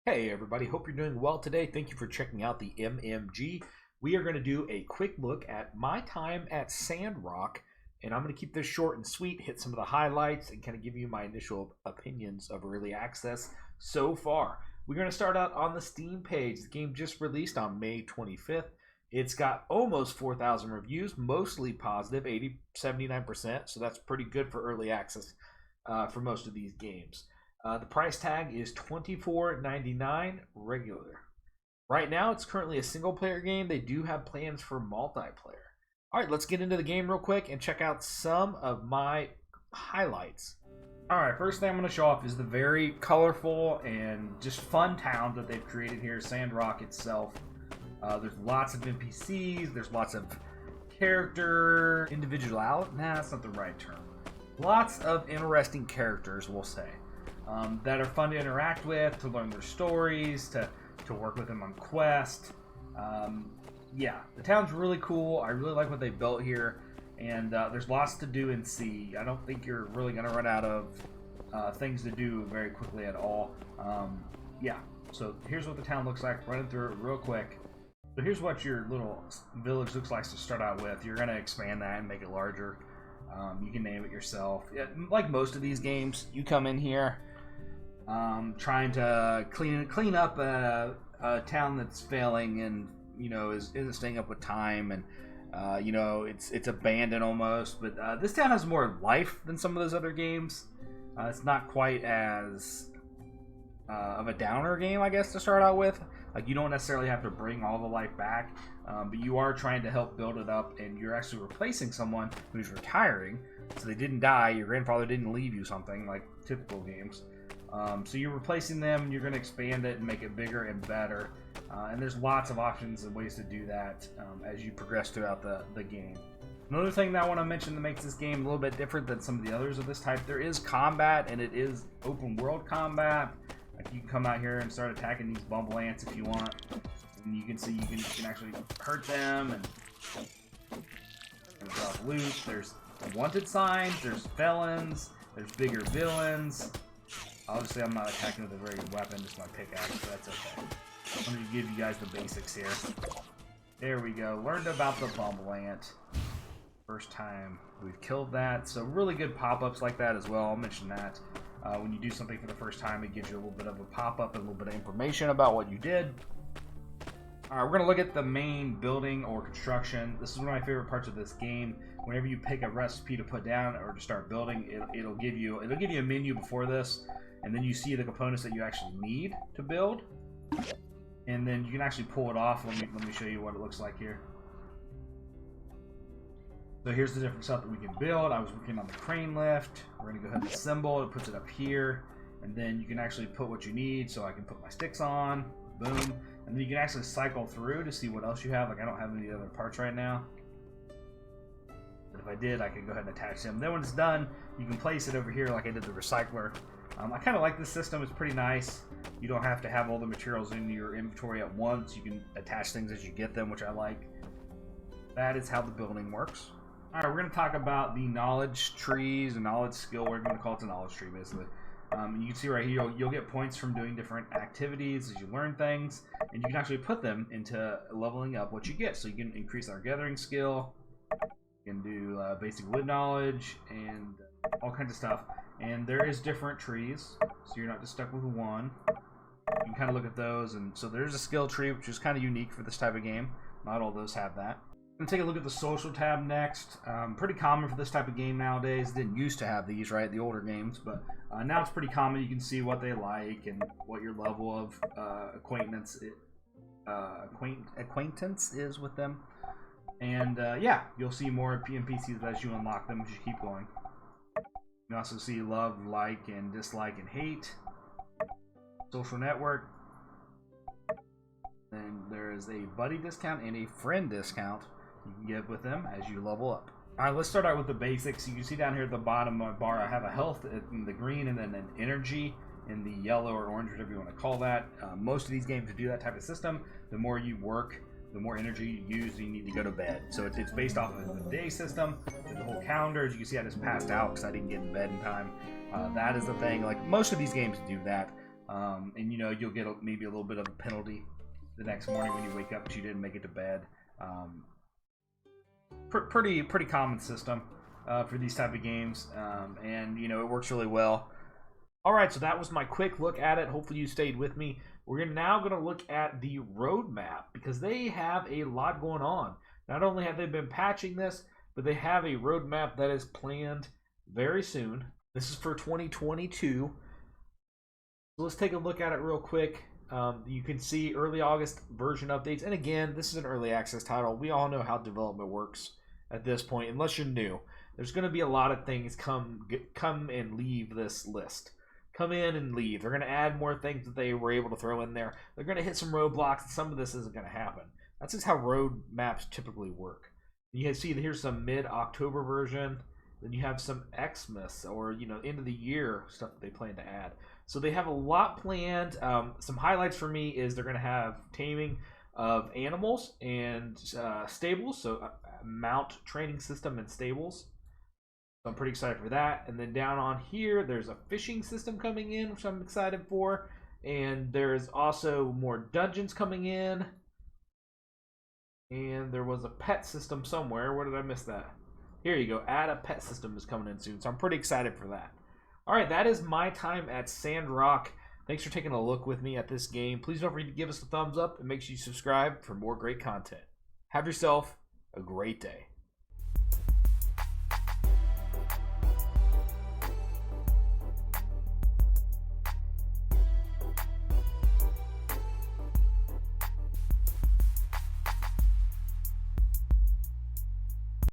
Hey everybody, hope you're doing well today. Thank you for checking out the MMG. We are going to do a quick look at my time at Sandrock, and I'm going to keep this short and sweet, hit some of the highlights, and kind of give you my initial opinions of early access so far. We're going to start out on the Steam page. The game just released on May 25th. It's got almost 4,000 reviews, mostly positive, 79%, so that's pretty good for early access for most of these games. The price tag is $24.99 regular. Right now, it's currently a single-player game. They do have plans for multiplayer. All right, let's get into the game real quick and check out some of my highlights. All right, first thing I'm going to show off is the very colorful and just fun town that they've created here, Sandrock itself. There's lots of NPCs. There's lots of character individuality. Nah, that's not the right term. Lots of interesting characters, we'll say. That are fun to interact with, to learn their stories, to work with them on quests. Yeah, the town's really cool. I really like what they built here, and there's lots to do and see. I don't think you're really going to run out of things to do very quickly at all. Yeah, so here's what the town looks like, running through it real quick. So here's what your little village looks like to start out with. You're going to expand that and make it larger. You can name it yourself. Yeah, like most of these games, you come in here trying to clean up a town that's failing and isn't staying up with time, and it's abandoned almost. But this town has more life than some of those other games. It's not quite as of a downer game, I guess, to start out with. Like, you don't necessarily have to bring all the life back, but you are trying to help build it up, and you're actually replacing someone who's retiring, so they didn't die, your grandfather didn't leave you something, like typical games. So you're replacing them, and you're going to expand it and make it bigger and better. And there's lots of options and ways to do that as you progress throughout the game. Another thing that I want to mention that makes this game a little bit different than some of the others of this type, there is combat, and it is open world combat. Like, you can come out here and start attacking these bumble ants if you want, and you can see you can actually hurt them and drop loot. There's wanted signs, there's felons, there's bigger villains. Obviously, I'm not attacking with a very good weapon, just my pickaxe, but that's okay. I'm going to give you guys the basics here. There we go. Learned about the bumble ant. First time we've killed that. So really good pop-ups like that as well. I'll mention that. When you do something for the first time, it gives you a little bit of a pop-up and a little bit of information about what you did. All right, we're going to look at the main building or construction. This is one of my favorite parts of this game. Whenever you pick a recipe to put down or to start building, it'll give you a menu before this, and then you see the components that you actually need to build, and then you can actually pull it off. Let me show you what it looks like here. So here's the different stuff that we can build. I was working on the crane lift. We're going to go ahead and assemble. It puts it up here. And then you can actually put what you need. So I can put my sticks on. Boom. And then you can actually cycle through to see what else you have. Like, I don't have any other parts right now. But if I did, I could go ahead and attach them. Then when it's done, you can place it over here like I did the recycler. I kind of like this system. It's pretty nice. You don't have to have all the materials in your inventory at once. You can attach things as you get them, which I like. That is how the building works. All right, we're going to talk about the knowledge trees and knowledge skill. We're going to call it the knowledge tree, basically. You can see right here, you'll get points from doing different activities as you learn things, and you can actually put them into leveling up what you get. So you can increase our gathering skill, you can do basic wood knowledge, and all kinds of stuff. And there is different trees, so you're not just stuck with one. You can kind of look at those, and so there's a skill tree, which is kind of unique for this type of game. Not all those have that. I'm going to take a look at the social tab next. Pretty common for this type of game nowadays. Didn't used to have these, right? The older games, but now it's pretty common. You can see what they like and what your level of acquaintance is with them. And yeah, you'll see more NPCs as you unlock them as you keep going. You can also see love, like, and dislike, and hate. Social network. Then there is a buddy discount and a friend discount you can get with them as you level up. All right, let's start out with the basics. You can see down here at the bottom of my bar, I have a health in the green and then an energy in the yellow or orange, whatever you want to call that. Most of these games do that type of system. The more you work, the more energy you use, you need to go to bed. So it's based off of the day system. There's a whole calendar. As you can see, I just passed out because I didn't get in bed in time. That is the thing. Like, most of these games do that. And you know, you'll get maybe a little bit of a penalty the next morning when you wake up because you didn't make it to bed. Pretty common system for these type of games, and you know, it works really well. All right, so that was my quick look at it. Hopefully you stayed with me. We're now going to look at the roadmap because they have a lot going on. Not only have they been patching this, but they have a roadmap that is planned very soon. This is for 2022. So let's take a look at it real quick. You can see early August version updates. And again, this is an early access title. We all know how development works at this point, unless you're new. There's going to be a lot of things come and leave this list. Come in and leave. They're going to add more things that they were able to throw in there. They're going to hit some roadblocks, and some of this isn't going to happen. That's just how road maps typically work. You can see here's some mid-October version. Then you have some Xmas or, you know, end of the year stuff that they plan to add. So they have a lot planned. Some highlights for me is they're going to have taming of animals and stables. So mount training system and stables. So I'm pretty excited for that. And then down on here, there's a fishing system coming in, which I'm excited for. And there's also more dungeons coming in. And there was a pet system somewhere. Where did I miss that? Here you go. Add a pet system is coming in soon. So I'm pretty excited for that. All right, that is my time at Sandrock. Thanks for taking a look with me at this game. Please don't forget to give us a thumbs up and make sure you subscribe for more great content. Have yourself a great day.